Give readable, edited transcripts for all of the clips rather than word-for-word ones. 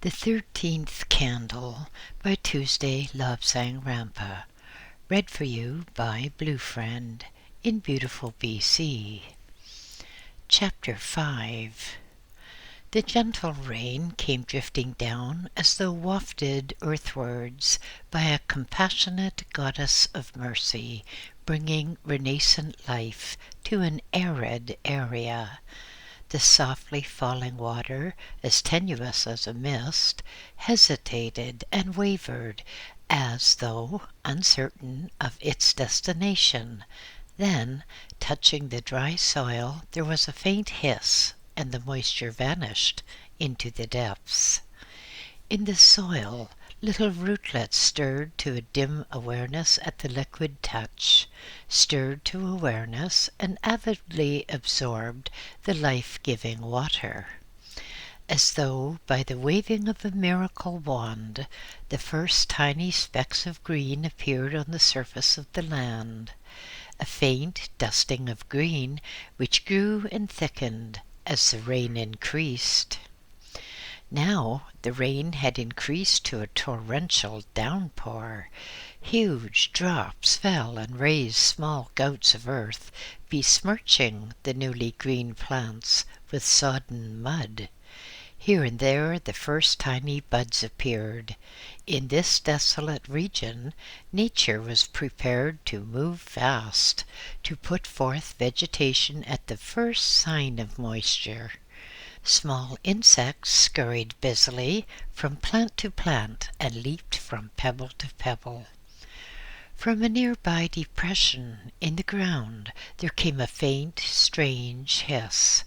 The 13th Candle by Tuesday Lobsang Rampa. Read for you by BlueFriend in beautiful BC. Chapter 5. The gentle rain came drifting down as though wafted earthwards by a compassionate goddess of mercy, bringing renascent life to an arid area. The softly falling water, as tenuous as a mist, hesitated and wavered as though uncertain of its destination. Then, touching the dry soil, there was a faint hiss, and the moisture vanished into the depths. In the soil, little rootlets stirred to a dim awareness at the liquid touch, stirred to awareness and avidly absorbed the life-giving water. As though by the waving of a miracle wand, the first tiny specks of green appeared on the surface of the land, a faint dusting of green which grew and thickened as the rain increased. Now the rain had increased to a torrential downpour. Huge drops fell and raised small gouts of earth, besmirching the newly green plants with sodden mud. Here and there the first tiny buds appeared. In this desolate region, nature was prepared to move fast, to put forth vegetation at the first sign of moisture. Small insects scurried busily from plant to plant and leaped from pebble to pebble. From a nearby depression in the ground there came a faint, strange hiss,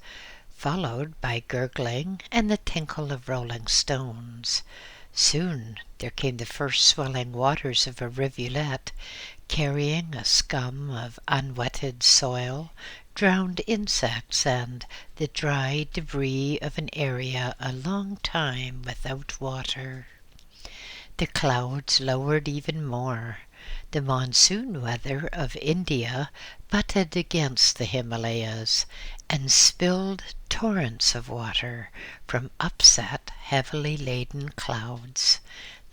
followed by gurgling and the tinkle of rolling stones. Soon there came the first swelling waters of a rivulet, carrying a scum of unwetted soil, drowned insects, and the dry debris of an area a long time without water. The clouds lowered even more. The monsoon weather of India butted against the Himalayas and spilled torrents of water from upset, heavily laden clouds.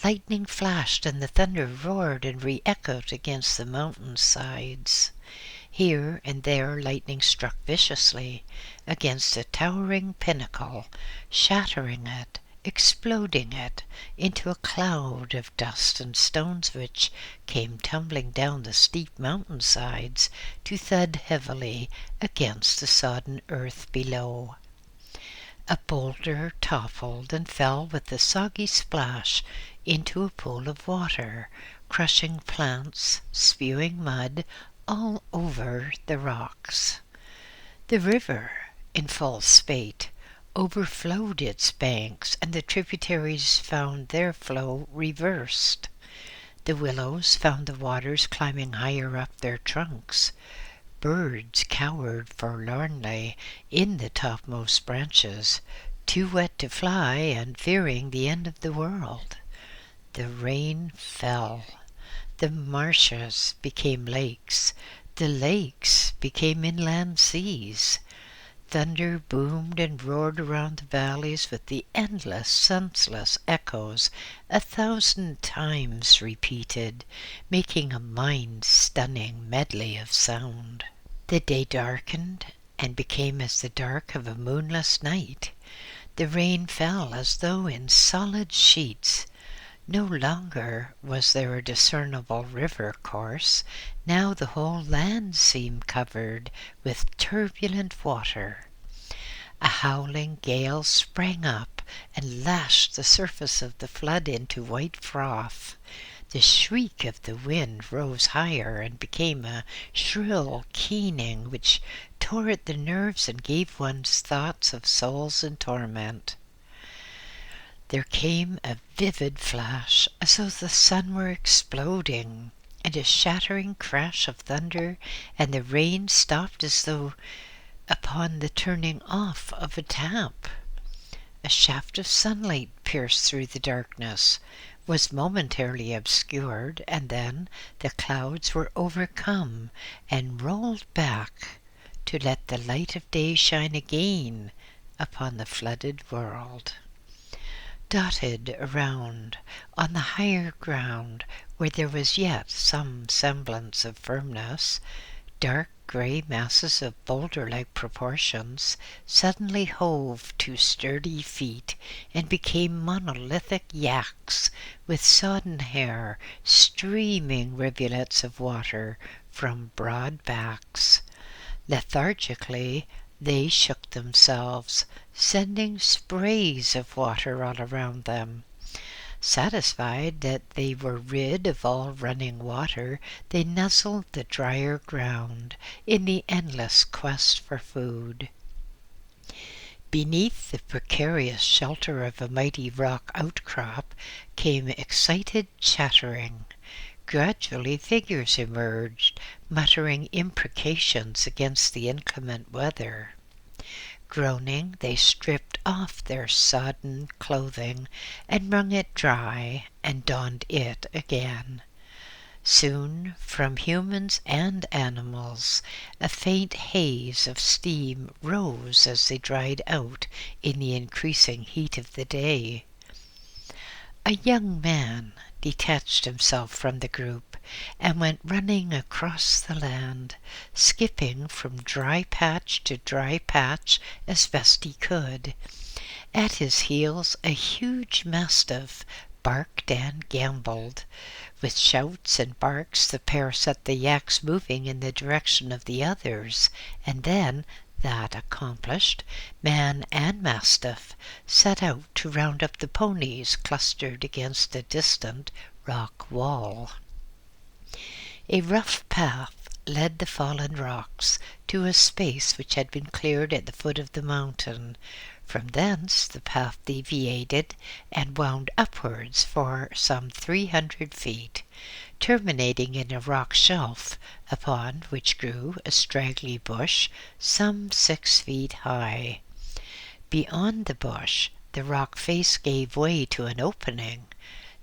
Lightning flashed and the thunder roared and re-echoed against the mountain sides. Here and there lightning struck viciously against a towering pinnacle, shattering it, exploding it into a cloud of dust and stones which came tumbling down the steep mountain sides to thud heavily against the sodden earth below. A boulder toppled and fell with a soggy splash into a pool of water, crushing plants, spewing mud all over the rocks. The river, in full spate, overflowed its banks, and the tributaries found their flow reversed. The willows found the waters climbing higher up their trunks. Birds cowered forlornly in the topmost branches, too wet to fly and fearing the end of the world. The rain fell. The marshes became lakes. The lakes became inland seas. Thunder boomed and roared around the valleys with the endless, senseless echoes 1,000 times repeated, making a mind-stunning medley of sound. The day darkened and became as the dark of a moonless night. The rain fell as though in solid sheets. No longer was there a discernible river course. Now the whole land seemed covered with turbulent water. A howling gale sprang up and lashed the surface of the flood into white froth. The shriek of the wind rose higher and became a shrill keening which tore at the nerves and gave one's thoughts of souls in torment. There came a vivid flash, as though the sun were exploding, and a shattering crash of thunder, and the rain stopped as though upon the turning off of a tap. A shaft of sunlight pierced through the darkness, was momentarily obscured, and then the clouds were overcome and rolled back to let the light of day shine again upon the flooded world. Dotted around on the higher ground, where there was yet some semblance of firmness, dark grey masses of boulder-like proportions suddenly hove to sturdy feet and became monolithic yaks with sodden hair, streaming rivulets of water from broad backs. Lethargically they shook themselves, sending sprays of water all around them. Satisfied that they were rid of all running water, they nuzzled the drier ground in the endless quest for food. Beneath the precarious shelter of a mighty rock outcrop came excited chattering. Gradually figures emerged, muttering imprecations against the inclement weather. Groaning, they stripped off their sodden clothing and wrung it dry and donned it again. Soon, from humans and animals, a faint haze of steam rose as they dried out in the increasing heat of the day. A young man detached himself from the group and went running across the land, skipping from dry patch to dry patch as best he could. At his heels a huge mastiff barked and gamboled. With shouts and barks the pair set the yaks moving in the direction of the others, and then, that accomplished, man and mastiff set out to round up the ponies clustered against a distant rock wall. A rough path led the fallen rocks to a space which had been cleared at the foot of the mountain. From thence the path deviated and wound upwards for some 300 feet, terminating in a rock shelf upon which grew a straggly bush some 6 feet high. Beyond the bush the rock face gave way to an opening,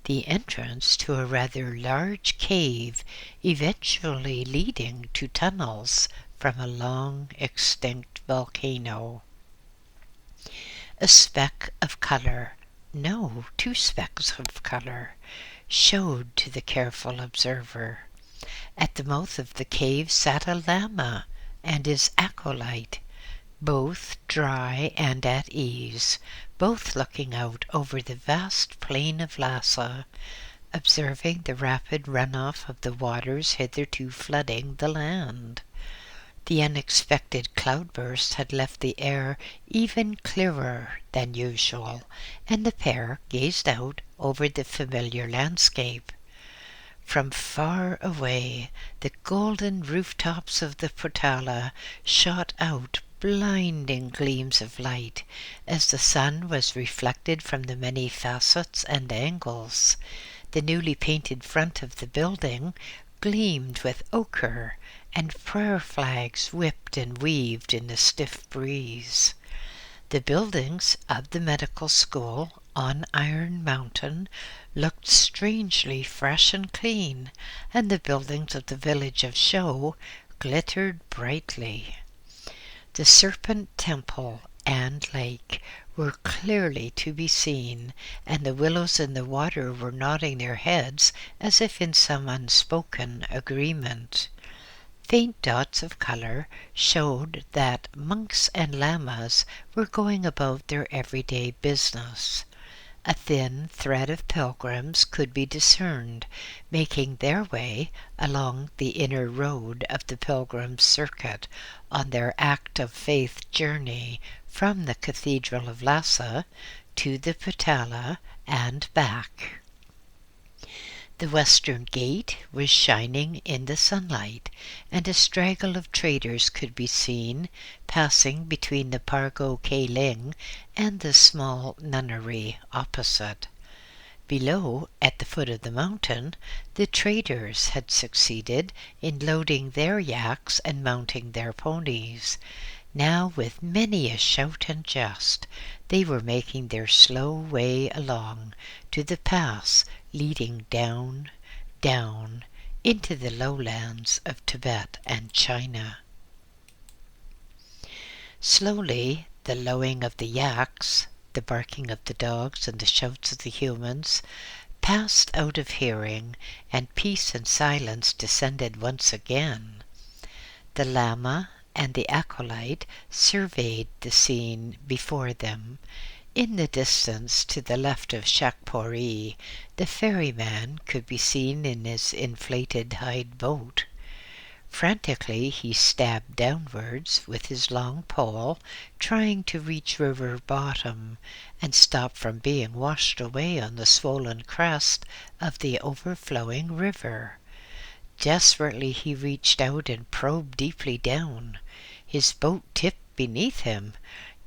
the entrance to a rather large cave, eventually leading to tunnels from a long extinct volcano. A speck of color, no, 2 specks of color, showed to the careful observer. At the mouth of the cave sat a llama and his acolyte, both dry and at ease, both looking out over the vast plain of Lhasa, observing the rapid runoff of the waters hitherto flooding the land. The unexpected cloudburst had left the air even clearer than usual, and the pair gazed out over the familiar landscape. From far away, the golden rooftops of the Potala shot out blinding gleams of light as the sun was reflected from the many facets and angles. The newly painted front of the building gleamed with ochre, and prayer flags whipped and weaved in the stiff breeze. The buildings of the medical school on Iron Mountain looked strangely fresh and clean, and the buildings of the village of Show glittered brightly. The Serpent Temple and lake were clearly to be seen, and the willows in the water were nodding their heads as if in some unspoken agreement. Faint dots of color showed that monks and lamas were going about their everyday business. A thin thread of pilgrims could be discerned, making their way along the inner road of the pilgrim circuit on their act of faith journey from the Cathedral of Lhasa to the Potala and back. The western gate was shining in the sunlight, and a straggle of traders could be seen passing between the Pargo Kaling and the small nunnery opposite. Below, at the foot of the mountain, the traders had succeeded in loading their yaks and mounting their ponies. Now, with many a shout and jest, they were making their slow way along to the pass leading down, down into the lowlands of Tibet and China. Slowly, the lowing of the yaks, the barking of the dogs and the shouts of the humans, passed out of hearing, and peace and silence descended once again. The Lama and the acolyte surveyed the scene before them. In the distance, to the left of Shakpori, the ferryman could be seen in his inflated hide boat. Frantically he stabbed downwards with his long pole, trying to reach river bottom and stop from being washed away on the swollen crest of the overflowing river. Desperately he reached out and probed deeply down. His boat tipped beneath him,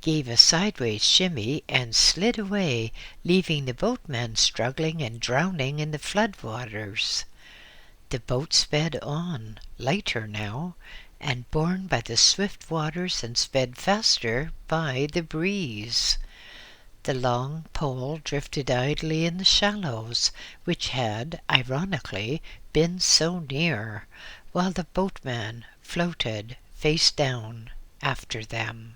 gave a sideways shimmy, and slid away, leaving the boatman struggling and drowning in the floodwaters. The boat sped on, lighter now, and borne by the swift waters and sped faster by the breeze. The long pole drifted idly in the shallows, which had, ironically, been so near, while the boatman floated face down after them.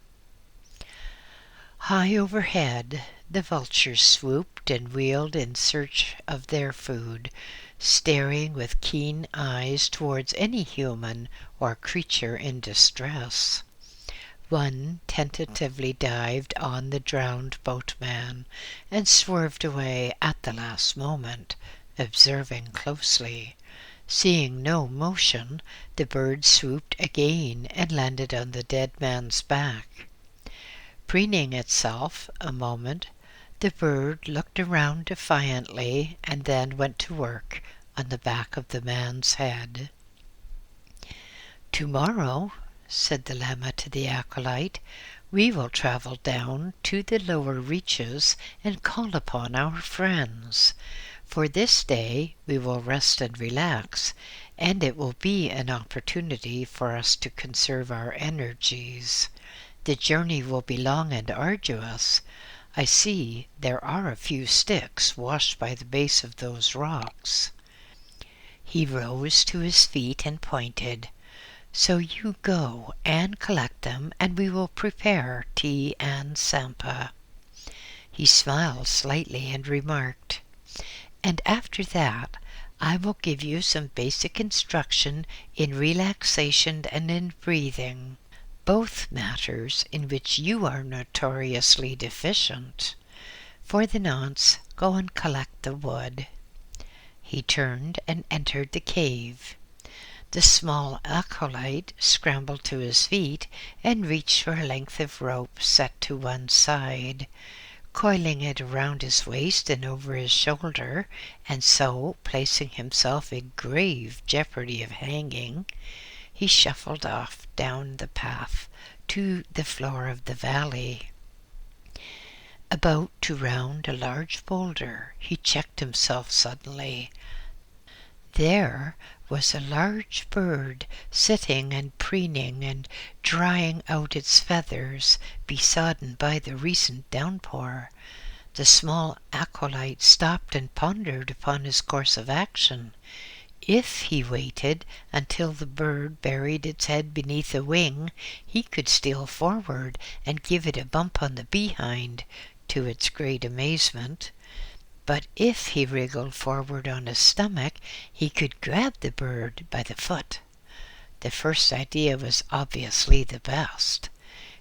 High overhead, the vultures swooped and wheeled in search of their food, staring with keen eyes towards any human or creature in distress. One tentatively dived on the drowned boatman and swerved away at the last moment, observing closely. Seeing no motion, the bird swooped again and landed on the dead man's back. Preening itself a moment, the bird looked around defiantly and then went to work on the back of the man's head. "Tomorrow," said the Lama to the acolyte, "we will travel down to the lower reaches and call upon our friends. For this day we will rest and relax, and it will be an opportunity for us to conserve our energies. The journey will be long and arduous. I see there are a few sticks washed by the base of those rocks." He rose to his feet and pointed. "So you go and collect them, and we will prepare tea and sampa." He smiled slightly and remarked, "And after that, I will give you some basic instruction in relaxation and in breathing, both matters in which you are notoriously deficient. For the nonce, go and collect the wood." He turned and entered the cave. The small acolyte scrambled to his feet and reached for a length of rope set to one side. Coiling it around his waist and over his shoulder, and so placing himself in grave jeopardy of hanging, he shuffled off down the path to the floor of the valley. About to round a large boulder, he checked himself suddenly. There was a large bird sitting and preening and drying out its feathers, besodden by the recent downpour. The small acolyte stopped and pondered upon his course of action. If he waited until the bird buried its head beneath a wing, he could steal forward and give it a bump on the behind, to its great amazement. But if he wriggled forward on his stomach, he could grab the bird by the foot. The first idea was obviously the best.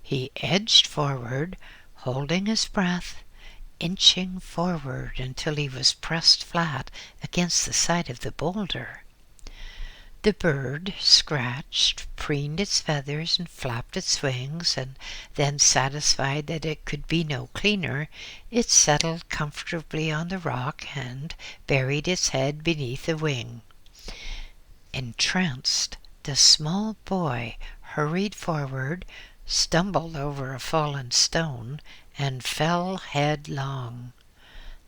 He edged forward, holding his breath, inching forward until he was pressed flat against the side of the boulder. The bird scratched, preened its feathers, and flapped its wings, and then, satisfied that it could be no cleaner, it settled comfortably on the rock and buried its head beneath a wing. Entranced, the small boy hurried forward, stumbled over a fallen stone, and fell headlong.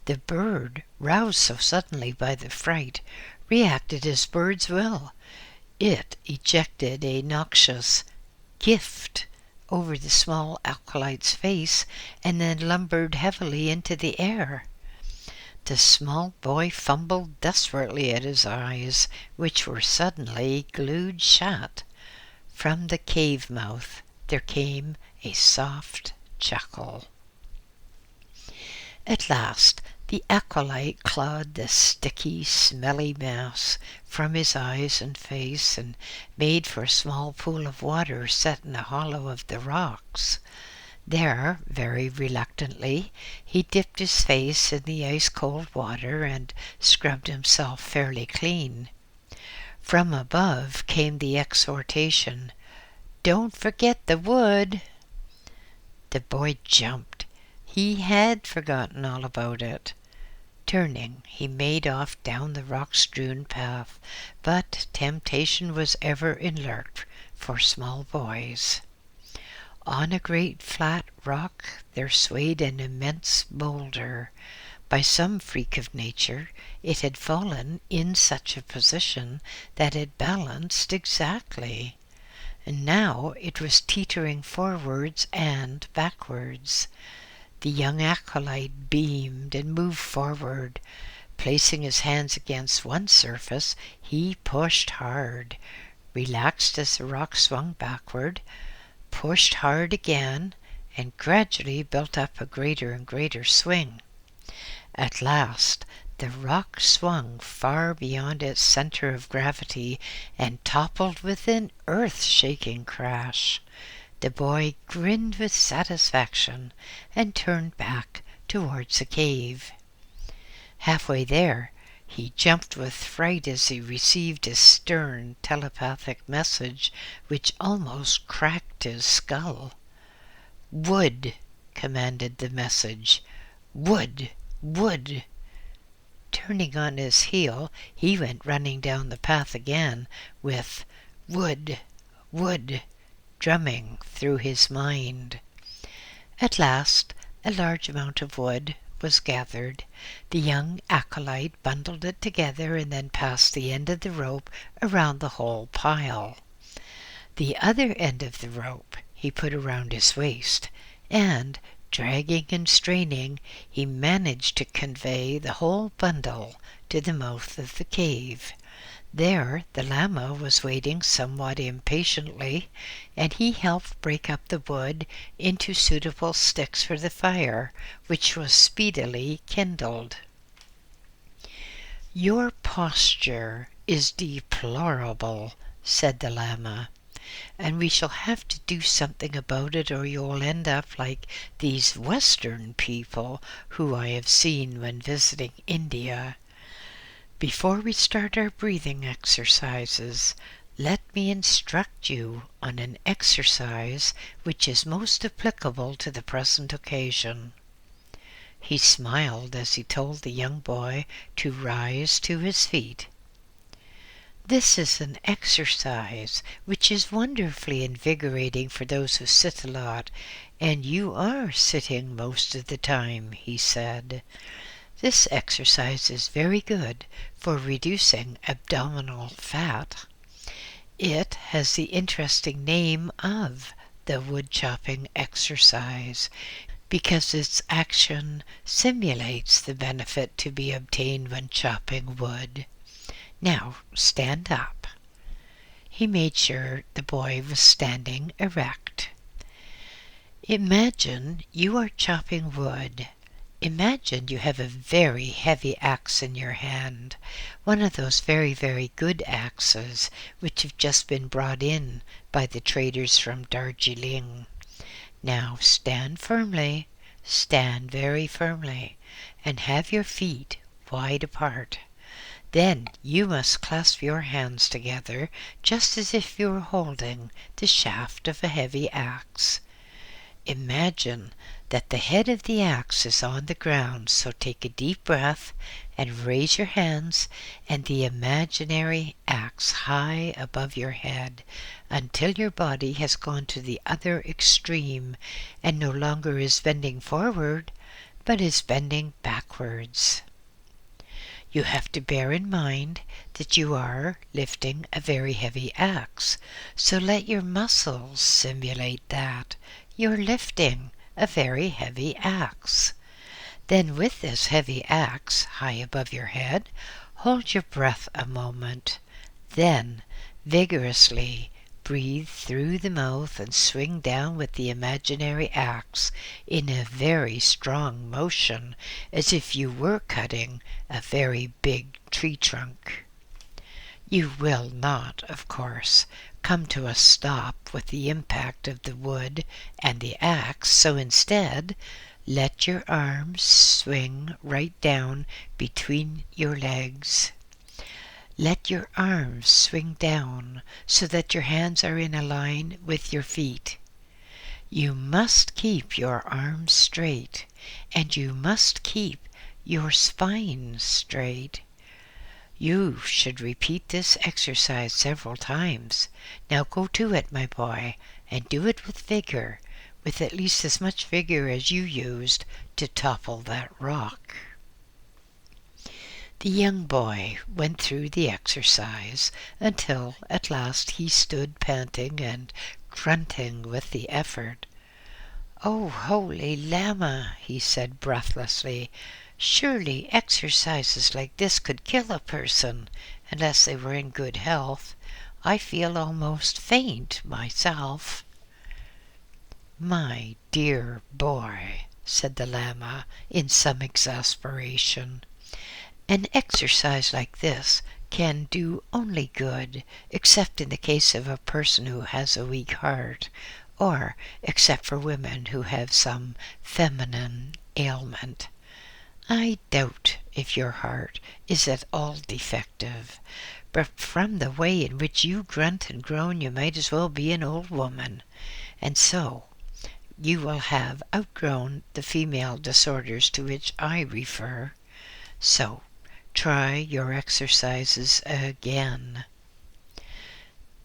The bird, roused so suddenly by the fright, reacted as birds will. It ejected a noxious "gift" over the small acolyte's face and then lumbered heavily into the air. The small boy fumbled desperately at his eyes, which were suddenly glued shut. From the cave mouth there came a soft chuckle. At last the acolyte clawed the sticky, smelly mass from his eyes and face and made for a small pool of water set in a hollow of the rocks. There, very reluctantly, he dipped his face in the ice-cold water and scrubbed himself fairly clean. From above came the exhortation, "Don't forget the wood." The boy jumped. He had forgotten all about it. Turning, he made off down the rock-strewn path, but temptation was ever alert for small boys. On a great flat rock there swayed an immense boulder. By some freak of nature it had fallen in such a position that it balanced exactly, and now it was teetering forwards and backwards. The young acolyte beamed and moved forward. Placing his hands against one surface, he pushed hard, relaxed as the rock swung backward, pushed hard again, and gradually built up a greater and greater swing. At last the rock swung far beyond its center of gravity and toppled with an earth-shaking crash. The boy grinned with satisfaction and turned back towards the cave. Halfway there, he jumped with fright as he received a stern telepathic message which almost cracked his skull. "Wood," commanded the message. "Wood, wood." Turning on his heel, he went running down the path again with "wood, wood," drumming through his mind. At last a large amount of wood was gathered. The young acolyte bundled it together and then passed the end of the rope around the whole pile. The other end of the rope he put around his waist, and, dragging and straining, he managed to convey the whole bundle to the mouth of the cave. There the Lama was waiting somewhat impatiently, and he helped break up the wood into suitable sticks for the fire, which was speedily kindled. "Your posture is deplorable," said the Lama, "and we shall have to do something about it, or you'll end up like these Western people who I have seen when visiting India. Before we start our breathing exercises, let me instruct you on an exercise which is most applicable to the present occasion." He smiled as he told the young boy to rise to his feet. "This is an exercise which is wonderfully invigorating for those who sit a lot, and you are sitting most of the time," he said. "This exercise is very good for reducing abdominal fat. It has the interesting name of the wood chopping exercise because its action simulates the benefit to be obtained when chopping wood. Now stand up." He made sure the boy was standing erect. "Imagine you are chopping wood. Imagine you have a very heavy axe in your hand, one of those very, very good axes which have just been brought in by the traders from Darjeeling. Now stand firmly, stand very firmly, and have your feet wide apart. Then you must clasp your hands together just as if you were holding the shaft of a heavy axe. Imagine that the head of the axe is on the ground, so take a deep breath and raise your hands and the imaginary axe high above your head until your body has gone to the other extreme and no longer is bending forward, but is bending backwards. You have to bear in mind that you are lifting a very heavy axe, so let your muscles simulate that you're lifting a very heavy axe. Then with this heavy axe high above your head, hold your breath a moment. Then vigorously Breathe through the mouth and swing down with the imaginary axe in a very strong motion, as if you were cutting a very big tree trunk. You will not, of course, come to a stop with the impact of the wood and the axe, so instead, let your arms swing right down between your legs. Let your arms swing down so that your hands are in a line with your feet. You must keep your arms straight, and you must keep your spine straight. You should repeat this exercise several times. Now go to it, my boy, and do it with vigor, with at least as much vigor as you used to topple that rock. The young boy went through the exercise until at last he stood panting and grunting with the effort. "Oh, holy Lama," he said breathlessly, "surely exercises like this could kill a person, unless they were in good health. I feel almost faint myself." "My dear boy," said the Lama in some exasperation, "an exercise like this can do only good, except in the case of a person who has a weak heart, or except for women who have some feminine ailment. I doubt if your heart is at all defective, but from the way in which you grunt and groan you might as well be an old woman, and so you will have outgrown the female disorders to which I refer. So try your exercises again."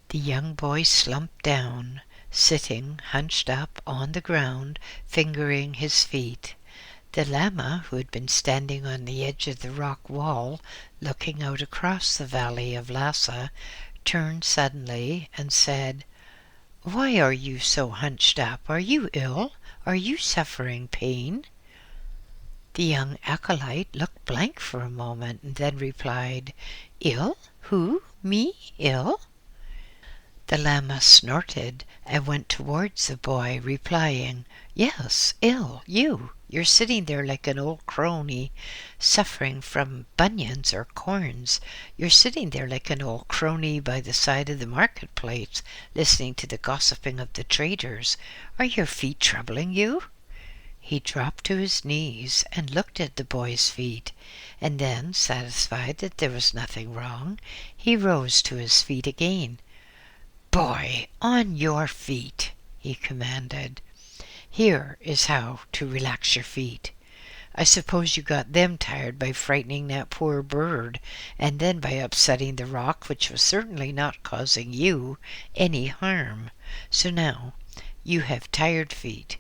The young boy slumped down, sitting hunched up on the ground, fingering his feet. The Lama, who had been standing on the edge of the rock wall, looking out across the valley of Lhasa, turned suddenly and said, "Why are you so hunched up? Are you ill? Are you suffering pain?" The young acolyte looked blank for a moment and then replied, "Ill? Who? Me? Ill?" The Lama snorted and went towards the boy, replying, "Yes, ill, you. You're sitting there like an old crony, suffering from bunions or corns. You're sitting there like an old crony by the side of the marketplace, listening to the gossiping of the traders. Are your feet troubling you?" He dropped to his knees and looked at the boy's feet, and then, satisfied that there was nothing wrong, he rose to his feet again. "Boy, on your feet," he commanded. "Here is how to relax your feet. I suppose you got them tired by frightening that poor bird, and then by upsetting the rock, which was certainly not causing you any harm. So now you have tired feet.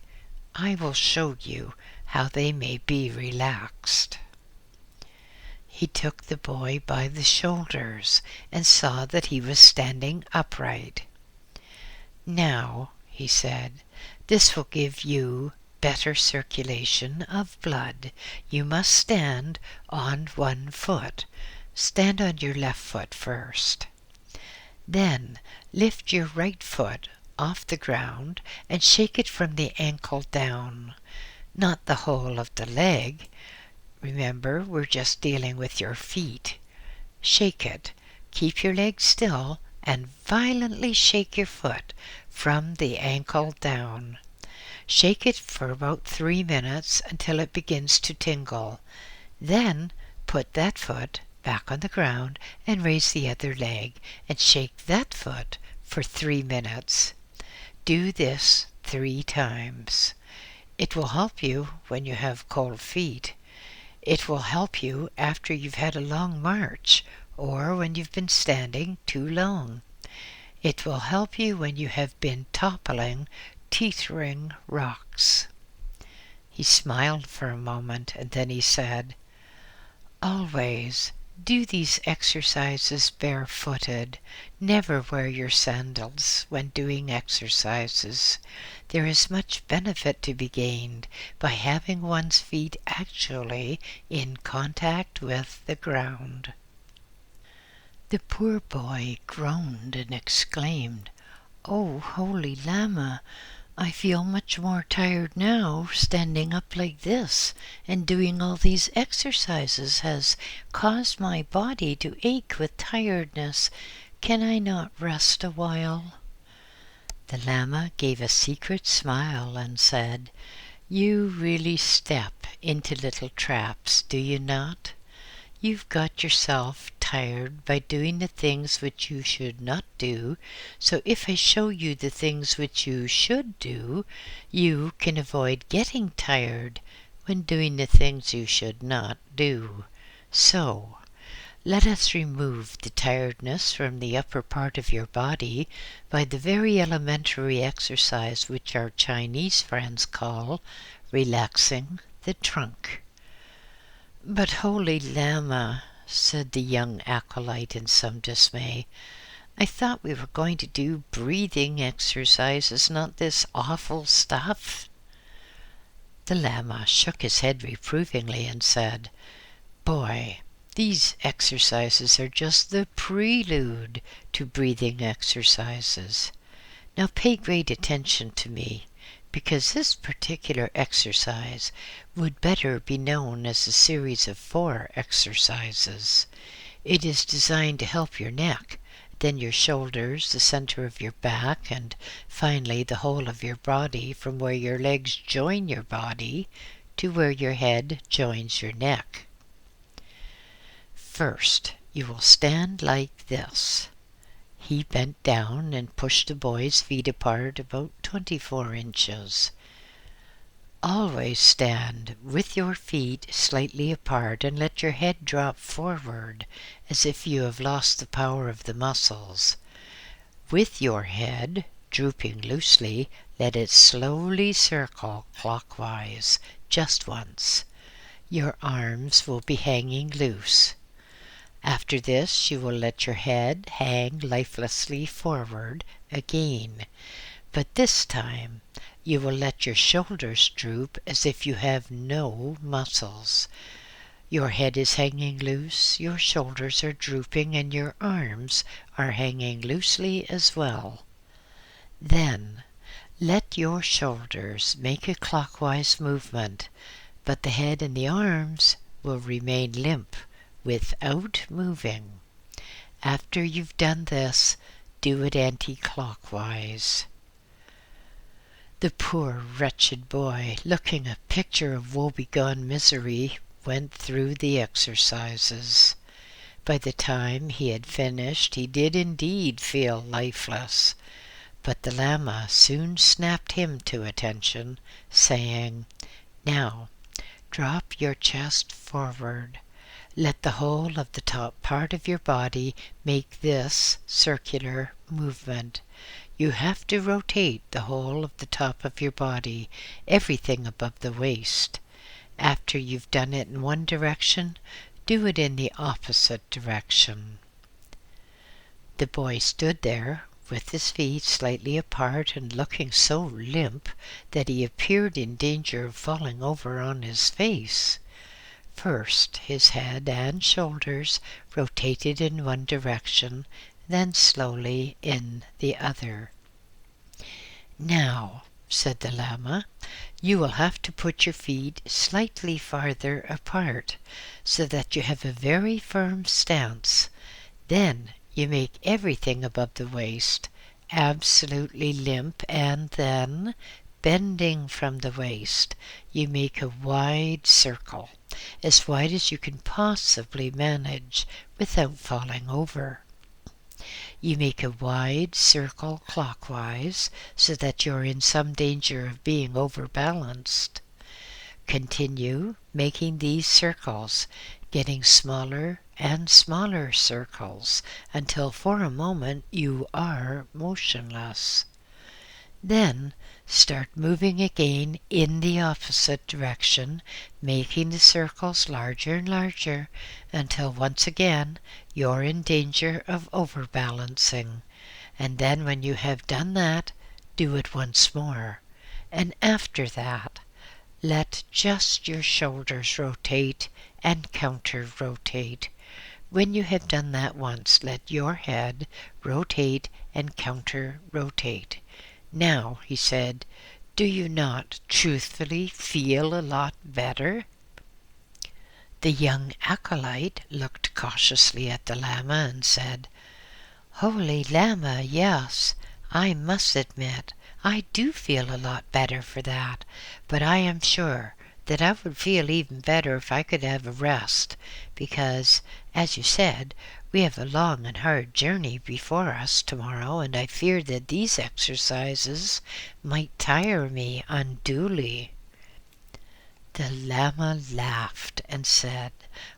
I will show you how they may be relaxed." He took the boy by the shoulders and saw that he was standing upright. "Now," he said, "this will give you better circulation of blood. You must stand on one foot. Stand on your left foot first. Then lift your right foot off the ground and shake it from the ankle down, not the whole of the leg. Remember, we're just dealing with your feet. Shake it. Keep your leg still and violently shake your foot from the ankle down. Shake it for about 3 minutes until it begins to tingle. Then put that foot back on the ground and raise the other leg and shake that foot for 3 minutes. Do this 3 times. It will help you when you have cold feet. It will help you after you've had a long march or when you've been standing too long. It will help you when you have been toppling, teetering rocks." He smiled for a moment and then he said, "Always do these exercises barefooted. Never wear your sandals when doing exercises. There is much benefit to be gained by having one's feet actually in contact with the ground." The poor boy groaned and exclaimed, "Oh, holy Lama, I feel much more tired now. Standing up like this and doing all these exercises has caused my body to ache with tiredness. Can I not rest a while?" The Lama gave a secret smile and said, "You really step into little traps, do you not? You've got yourself tired by doing the things which you should not do, so if I show you the things which you should do, you can avoid getting tired when doing the things you should not do. So, let us remove the tiredness from the upper part of your body by the very elementary exercise which our Chinese friends call relaxing the trunk." "But, holy Lama," said the young acolyte in some dismay, "I thought we were going to do breathing exercises, not this awful stuff." The Lama shook his head reprovingly and said, "Boy, these exercises are just the prelude to breathing exercises. Now pay great attention to me, because this particular exercise would better be known as a series of 4 exercises. It is designed to help your neck, then your shoulders, the center of your back, and finally the whole of your body from where your legs join your body to where your head joins your neck. First, you will stand like this." He bent down and pushed the boy's feet apart about 24 inches. "Always stand with your feet slightly apart and let your head drop forward as if you have lost the power of the muscles. With your head drooping loosely, let it slowly circle clockwise just once. Your arms will be hanging loose. After this, you will let your head hang lifelessly forward again, but this time you will let your shoulders droop as if you have no muscles. Your head is hanging loose, your shoulders are drooping, and your arms are hanging loosely as well. Then let your shoulders make a clockwise movement, but the head and the arms will remain limp without moving. After you've done this, do it anti-clockwise." The poor wretched boy, looking a picture of woebegone misery, went through the exercises. By the time he had finished, he did indeed feel lifeless, but the Lama soon snapped him to attention, saying, "Now, drop your chest forward. Let the whole of the top part of your body make this circular movement. You have to rotate the whole of the top of your body, everything above the waist. After you've done it in one direction, do it in the opposite direction." The boy stood there with his feet slightly apart and looking so limp that he appeared in danger of falling over on his face. First, his head and shoulders rotated in one direction, then slowly in the other. "Now," said the Lama, "you will have to put your feet slightly farther apart, so that you have a very firm stance. Then you make everything above the waist absolutely limp, and then, bending from the waist, you make a wide circle, as wide as you can possibly manage without falling over. You make a wide circle clockwise, so that you're in some danger of being overbalanced. Continue making these circles, getting smaller and smaller circles, until for a moment you are motionless. Then start moving again in the opposite direction, making the circles larger and larger, until once again you're in danger of overbalancing. And then when you have done that, do it once more. And after that, let just your shoulders rotate and counter-rotate. When you have done that once, let your head rotate and counter-rotate. Now, he said, do you not truthfully feel a lot better? The young acolyte looked cautiously at the Lama and said, Holy Lama, yes, I must admit I do feel a lot better for that, but I am sure that I would feel even better if I could have a rest, because, as you said, we have a long and hard journey before us tomorrow, and I fear that these exercises might tire me unduly. The Lama laughed and said,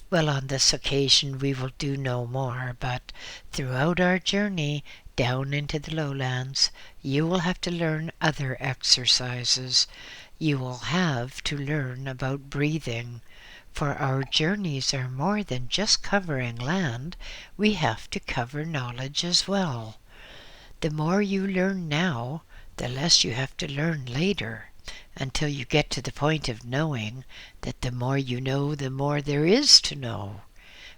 Well, on this occasion we will do no more, but throughout our journey down into the lowlands you will have to learn other exercises. You will have to learn about breathing, for our journeys are more than just covering land. We have to cover knowledge as well. The more you learn now, the less you have to learn later, until you get to the point of knowing that the more you know, the more there is to know.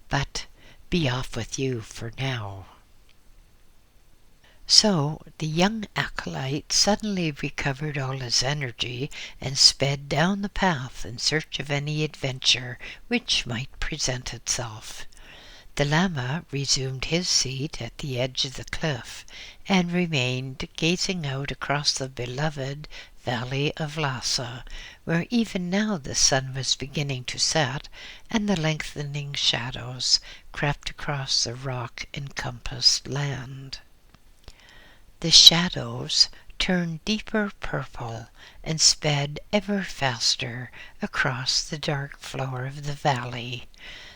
But be off with you for now. So the young acolyte suddenly recovered all his energy and sped down the path in search of any adventure which might present itself. The Lama resumed his seat at the edge of the cliff and remained gazing out across the beloved valley of Lhasa, where even now the sun was beginning to set and the lengthening shadows crept across the rock-encompassed land. The shadows turned deeper purple and sped ever faster across the dark floor of the valley.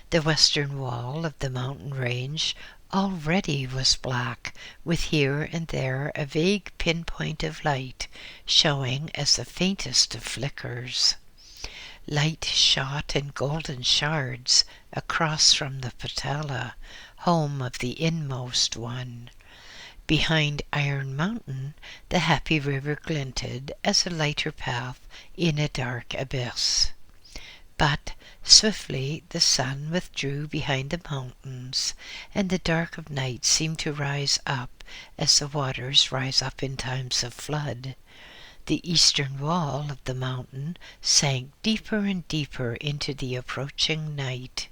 The western wall of the mountain range already was black, with here and there a vague pinpoint of light, showing as the faintest of flickers. Light shot in golden shards across from the Patala, home of the inmost one. Behind Iron Mountain, the happy river glinted as a lighter path in a dark abyss. But swiftly the sun withdrew behind the mountains, and the dark of night seemed to rise up as the waters rise up in times of flood. The eastern wall of the mountain sank deeper and deeper into the approaching night.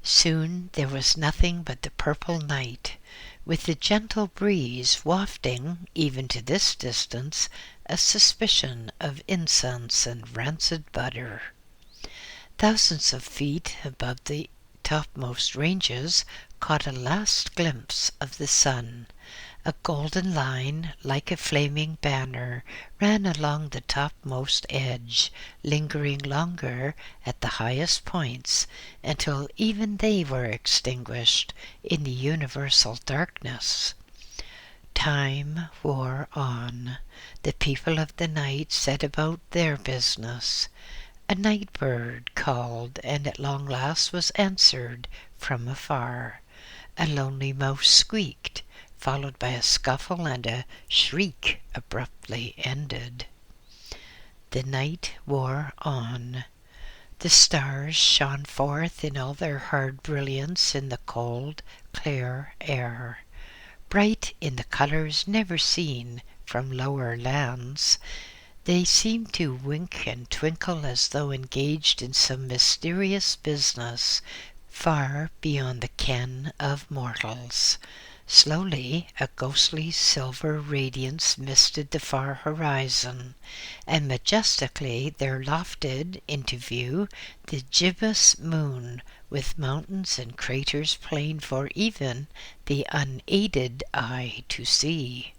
Soon there was nothing but the purple night, with the gentle breeze wafting, even to this distance, a suspicion of incense and rancid butter. Thousands of feet above the topmost ranges caught a last glimpse of the sun. A golden line, like a flaming banner, ran along the topmost edge, lingering longer at the highest points until even they were extinguished in the universal darkness. Time wore on. The people of the night set about their business. A night bird called, and at long last was answered from afar. A lonely mouse squeaked, followed by a scuffle, and a shriek abruptly ended. The night wore on. The stars shone forth in all their hard brilliance in the cold, clear air. Bright in the colors never seen from lower lands, they seemed to wink and twinkle as though engaged in some mysterious business far beyond the ken of mortals. Slowly a ghostly silver radiance misted the far horizon, and majestically there lofted into view the gibbous moon, with mountains and craters plain for even the unaided eye to see.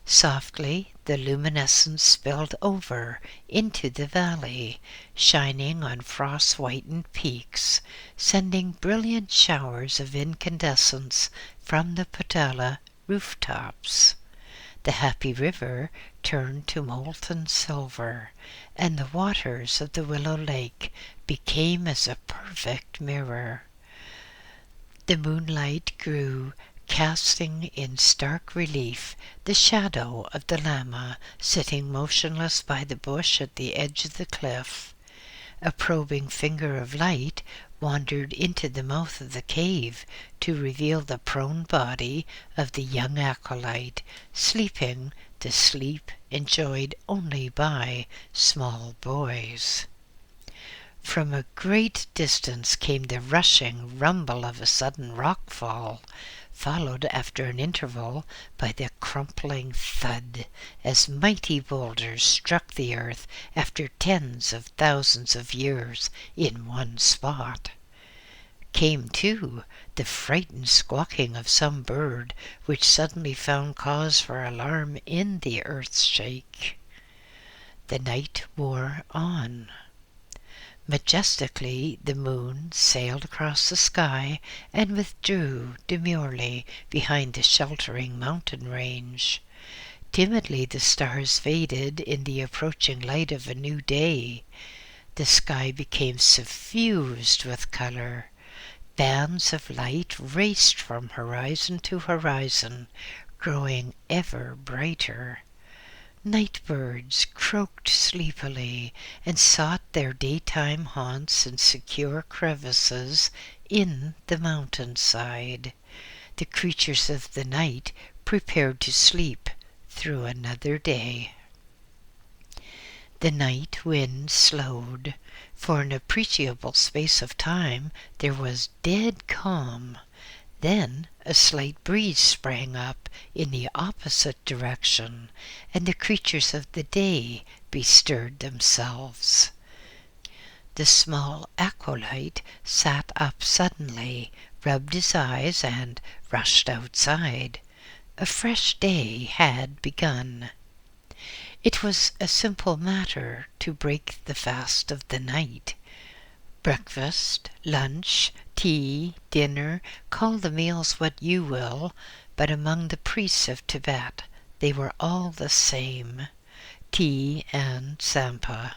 Softly the luminescence spilled over into the valley, shining on frost-whitened peaks, sending brilliant showers of incandescence from the Patala rooftops. The happy river turned to molten silver, and the waters of the Willow Lake became as a perfect mirror. The moonlight grew, casting in stark relief the shadow of the Lama sitting motionless by the bush at the edge of the cliff. A probing finger of light wandered into the mouth of the cave to reveal the prone body of the young acolyte, sleeping the sleep enjoyed only by small boys. From a great distance came the rushing rumble of a sudden rockfall, followed after an interval by the crumpling thud as mighty boulders struck the earth after tens of thousands of years in one spot. Came, too, the frightened squawking of some bird which suddenly found cause for alarm in the earth's shake. The night wore on. Majestically the moon sailed across the sky and withdrew demurely behind the sheltering mountain range. Timidly the stars faded in the approaching light of a new day. The sky became suffused with color. Bands of light raced from horizon to horizon, growing ever brighter. Night birds croaked sleepily and sought their daytime haunts in secure crevices in the mountainside. The creatures of the night prepared to sleep through another day. The night wind slowed. For an appreciable space of time there was dead calm. Then a slight breeze sprang up in the opposite direction, and the creatures of the day bestirred themselves. The small acolyte sat up suddenly, rubbed his eyes, and rushed outside. A fresh day had begun. It was a simple matter to break the fast of the night. Breakfast, lunch, tea, dinner, call the meals what you will, but among the priests of Tibet they were all the same: tea and tsampa.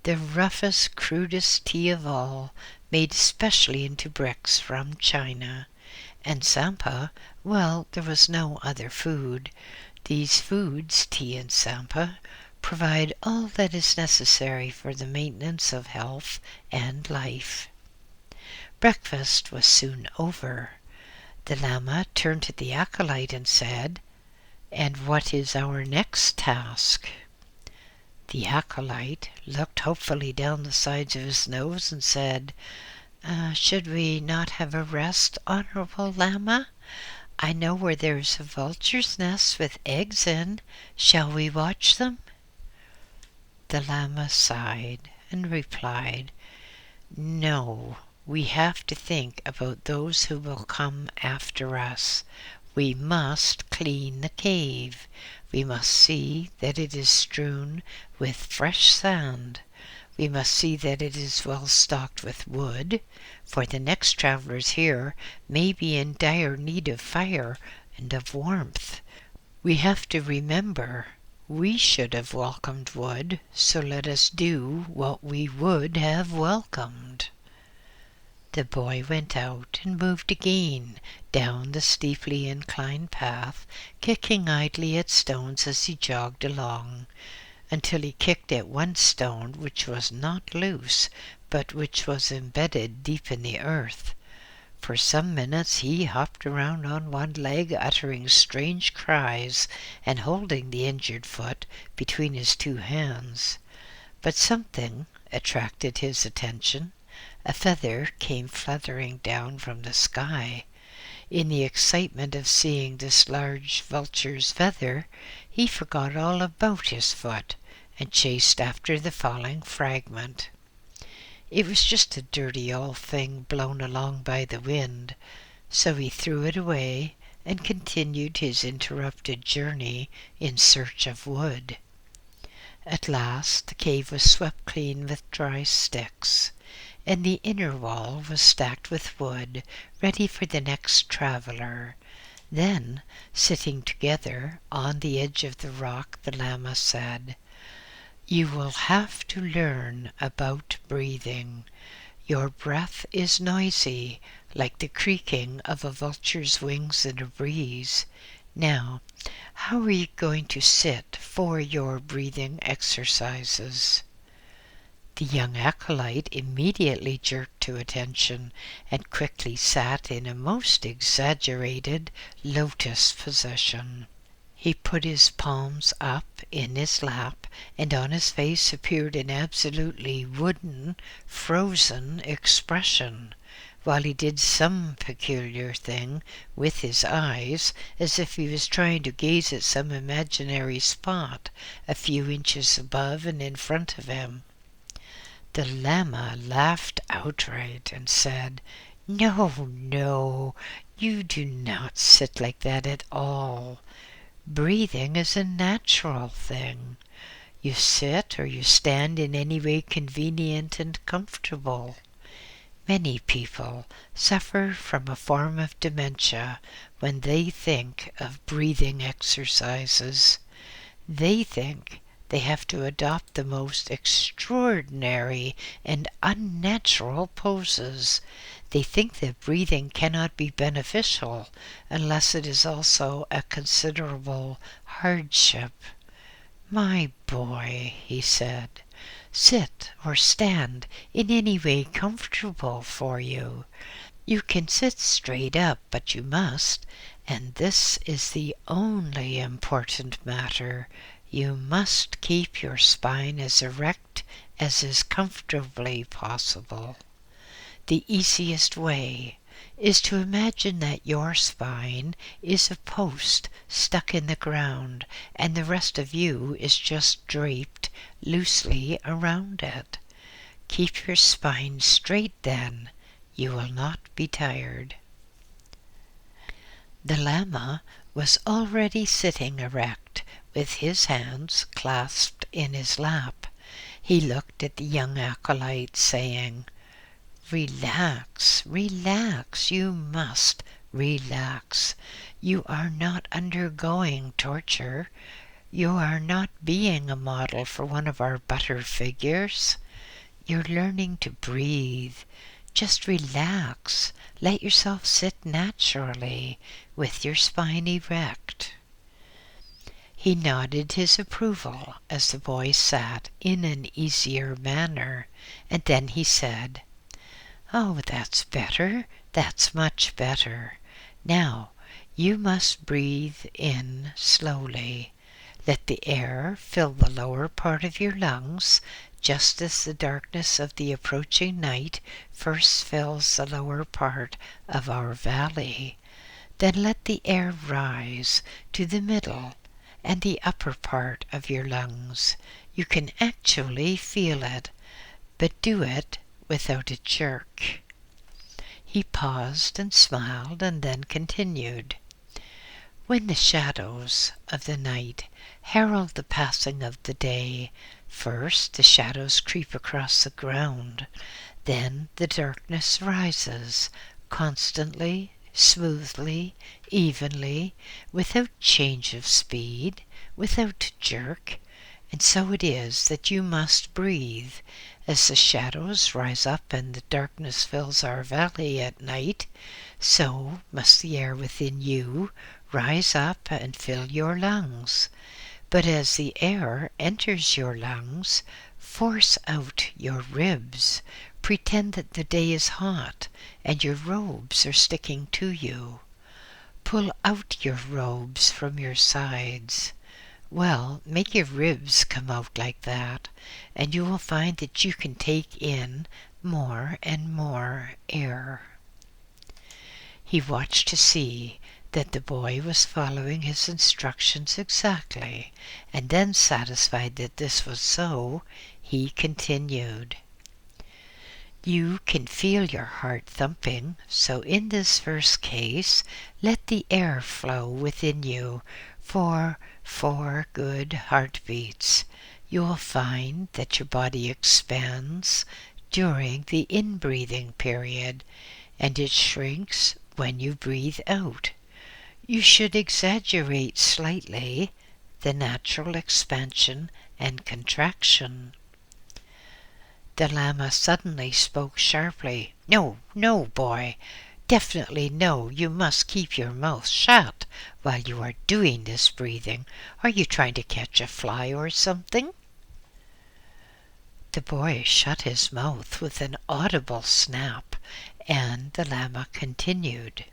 The roughest, crudest tea of all, made specially into bricks from China. And tsampa, well, there was no other food. These foods, tea and tsampa, provide all that is necessary for the maintenance of health and life. Breakfast was soon over. The Lama turned to the acolyte and said, "And what is our next task?" The acolyte looked hopefully down the sides of his nose and said, "Should we not have a rest, Honorable Lama? I know where there is a vulture's nest with eggs in. Shall we watch them?" The Lama sighed and replied, "No, we have to think about those who will come after us. We must clean the cave. We must see that it is strewn with fresh sand. We must see that it is well stocked with wood, for the next travelers here may be in dire need of fire and of warmth. We have to remember we should have welcomed wood, so let us do what we would have welcomed." The boy went out and moved again down the steeply inclined path, kicking idly at stones as he jogged along, until he kicked at one stone which was not loose, but which was embedded deep in the earth. For some minutes he hopped around on one leg, uttering strange cries and holding the injured foot between his two hands. But something attracted his attention. A feather came fluttering down from the sky. In the excitement of seeing this large vulture's feather, he forgot all about his foot and chased after the falling fragment. It was just a dirty old thing blown along by the wind, so he threw it away and continued his interrupted journey in search of wood. At last the cave was swept clean with dry sticks, and the inner wall was stacked with wood, ready for the next traveler. Then, sitting together on the edge of the rock, the Lama said, "You will have to learn about breathing. Your breath is noisy, like the creaking of a vulture's wings in a breeze. Now, how are you going to sit for your breathing exercises?" The young acolyte immediately jerked to attention and quickly sat in a most exaggerated lotus position. He put his palms up in his lap, and on his face appeared an absolutely wooden, frozen expression, while he did some peculiar thing with his eyes, as if he was trying to gaze at some imaginary spot a few inches above and in front of him. The Lama laughed outright and said, "No, no, you do not sit like that at all. Breathing is a natural thing. You sit or you stand in any way convenient and comfortable. Many people suffer from a form of dementia when they think of breathing exercises. They think they have to adopt the most extraordinary and unnatural poses. They think that breathing cannot be beneficial unless it is also a considerable hardship. My boy," he said, "sit or stand in any way comfortable for you. You can sit straight up, but you must, and this is the only important matter, you must keep your spine as erect as is comfortably possible. The easiest way is to imagine that your spine is a post stuck in the ground, and the rest of you is just draped loosely around it. Keep your spine straight then. You will not be tired." The Lama was already sitting erect, with his hands clasped in his lap. He looked at the young acolyte, saying, "Relax, relax, you must relax. You are not undergoing torture. You are not being a model for one of our butter figures. You're learning to breathe. Just relax. Let yourself sit naturally, with your spine erect." He nodded his approval as the boy sat in an easier manner, and then he said, "Oh, that's better. That's much better. Now, you must breathe in slowly. Let the air fill the lower part of your lungs, just as the darkness of the approaching night first fills the lower part of our valley. Then let the air rise to the middle and the upper part of your lungs. You can actually feel it, but do it without a jerk." He paused and smiled, and then continued, "When the shadows of the night herald the passing of the day, first the shadows creep across the ground, then the darkness rises, constantly, smoothly, evenly, without change of speed, without jerk, and so it is that you must breathe. As the shadows rise up and the darkness fills our valley at night, so must the air within you rise up and fill your lungs. But as the air enters your lungs, force out your ribs. Pretend that the day is hot and your robes are sticking to you. Pull out your robes from your sides. Well, make your ribs come out like that, and you will find that you can take in more and more air." He watched to see that the boy was following his instructions exactly, and then, satisfied that this was so, he continued, "You can feel your heart thumping, so in this first case, let the air flow within you for 4 good heartbeats. You will find that your body expands during the in-breathing period, and it shrinks when you breathe out. You should exaggerate slightly the natural expansion and contraction." The Lama suddenly spoke sharply. "No, no, boy! Definitely no! You must keep your mouth shut while you are doing this breathing. Are you trying to catch a fly or something?" The boy shut his mouth with an audible snap, and the llama continued.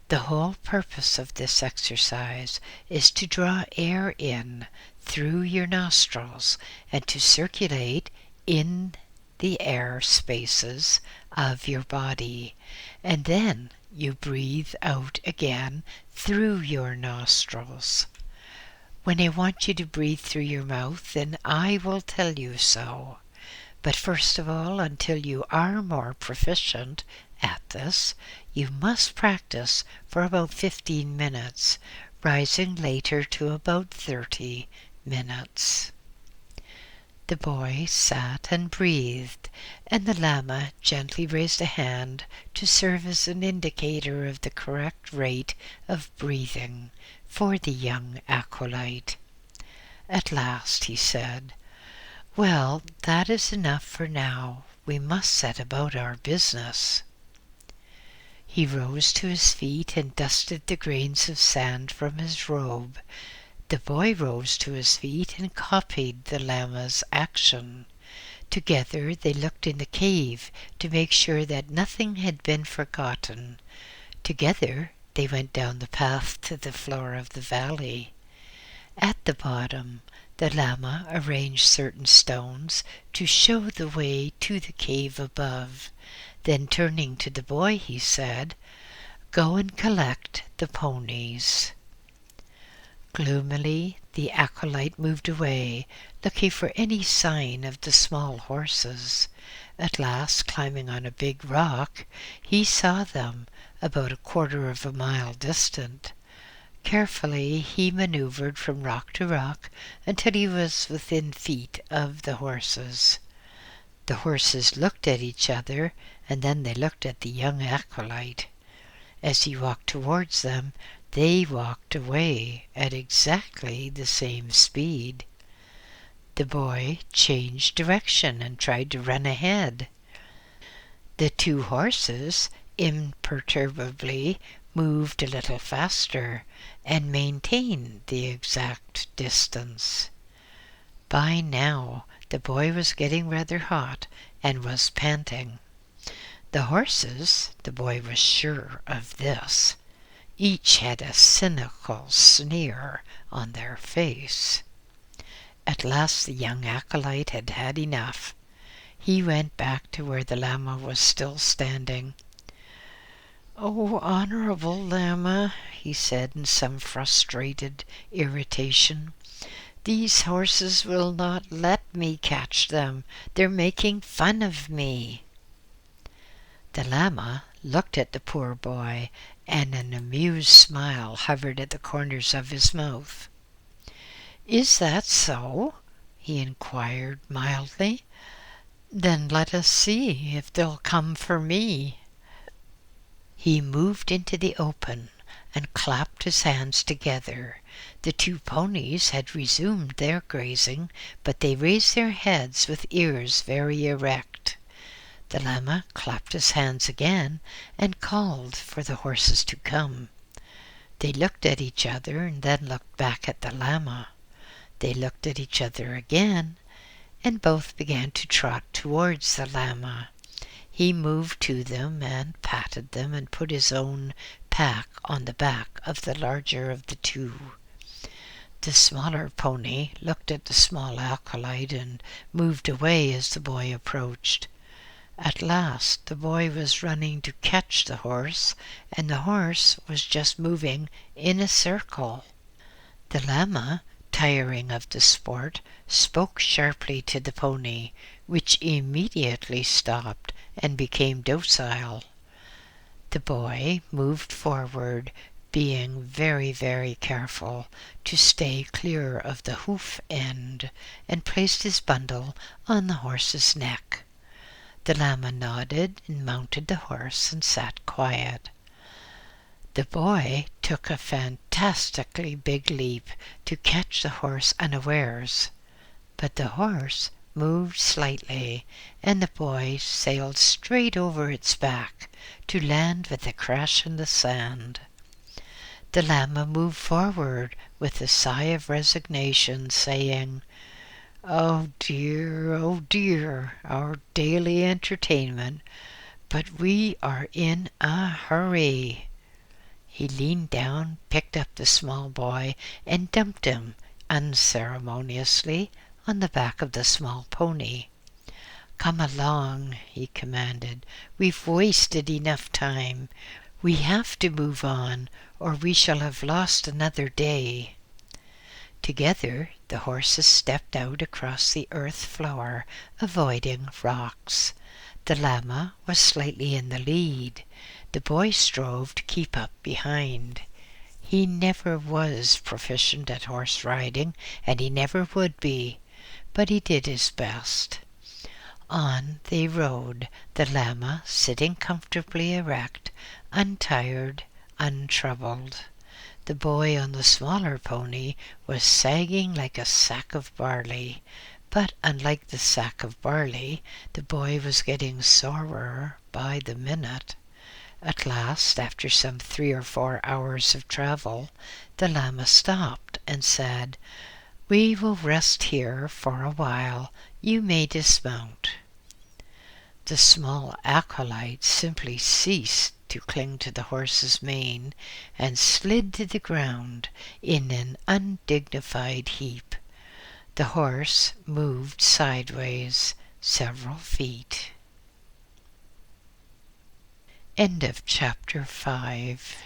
The whole purpose of this exercise is to draw air in through your nostrils and to circulate in the air spaces of your body, and then you breathe out again through your nostrils. When I want you to breathe through your mouth, then I will tell you so. But first of all, until you are more proficient at this, you must practice for about 15 minutes, rising later to about 30 minutes. The boy sat and breathed, and the llama gently raised a hand to serve as an indicator of the correct rate of breathing for the young acolyte. At last he said, "Well, that is enough for now. We must set about our business." He rose to his feet and dusted the grains of sand from his robe. The boy rose to his feet and copied the llama's action. Together they looked in the cave to make sure that nothing had been forgotten. Together they went down the path to the floor of the valley. At the bottom, the llama arranged certain stones to show the way to the cave above. Then turning to the boy, he said, "Go and collect the ponies." Gloomily, the acolyte moved away, looking for any sign of the small horses. At last, climbing on a big rock, he saw them about a quarter of a mile distant. Carefully he maneuvered from rock to rock until he was within feet of the horses. The horses looked at each other, and then they looked at the young acolyte. As he walked towards them, they walked away at exactly the same speed. The boy changed direction and tried to run ahead. The two horses imperturbably moved a little faster and maintained the exact distance. By now, the boy was getting rather hot and was panting. The horses, the boy was sure of this, each had a cynical sneer on their face. At last the young acolyte had had enough. He went back to where the llama was still standing. "Oh, honorable llama," he said in some frustrated irritation, "these horses will not let me catch them. They're making fun of me." The llama looked at the poor boy, and an amused smile hovered at the corners of his mouth. "Is that so?" he inquired mildly. "Then let us see if they'll come for me." He moved into the open and clapped his hands together. The two ponies had resumed their grazing, but they raised their heads with ears very erect. The llama clapped his hands again and called for the horses to come. They looked at each other and then looked back at the llama. They looked at each other again, and both began to trot towards the llama. He moved to them and patted them and put his own pack on the back of the larger of the two. The smaller pony looked at the small acolyte and moved away as the boy approached. At last the boy was running to catch the horse, and the horse was just moving in a circle. The llama, tiring of the sport, spoke sharply to the pony, which immediately stopped and became docile. The boy moved forward, being very, very careful to stay clear of the hoof end, and placed his bundle on the horse's neck. The llama nodded and mounted the horse and sat quiet. The boy took a fantastically big leap to catch the horse unawares, but the horse moved slightly, and the boy sailed straight over its back to land with a crash in the sand. The llama moved forward with a sigh of resignation, saying, Oh dear, our daily entertainment, but we are in a hurry." He leaned down, picked up the small boy, and dumped him unceremoniously on the back of the small pony. "Come along," he commanded. "We've wasted enough time. We have to move on, or we shall have lost another day." Together the horses stepped out across the earth floor, avoiding rocks. The llama was slightly in the lead. The boy strove to keep up behind. He never was proficient at horse riding, and he never would be, but he did his best. On they rode, the llama sitting comfortably erect, untired, untroubled. The boy on the smaller pony was sagging like a sack of barley, but unlike the sack of barley, the boy was getting sorer by the minute. At last, after some 3 or 4 hours of travel, the llama stopped and said, "We will rest here for a while. You may dismount." The small acolyte simply ceased to cling to the horse's mane and slid to the ground in an undignified heap. The horse moved sideways several feet. End of chapter 5.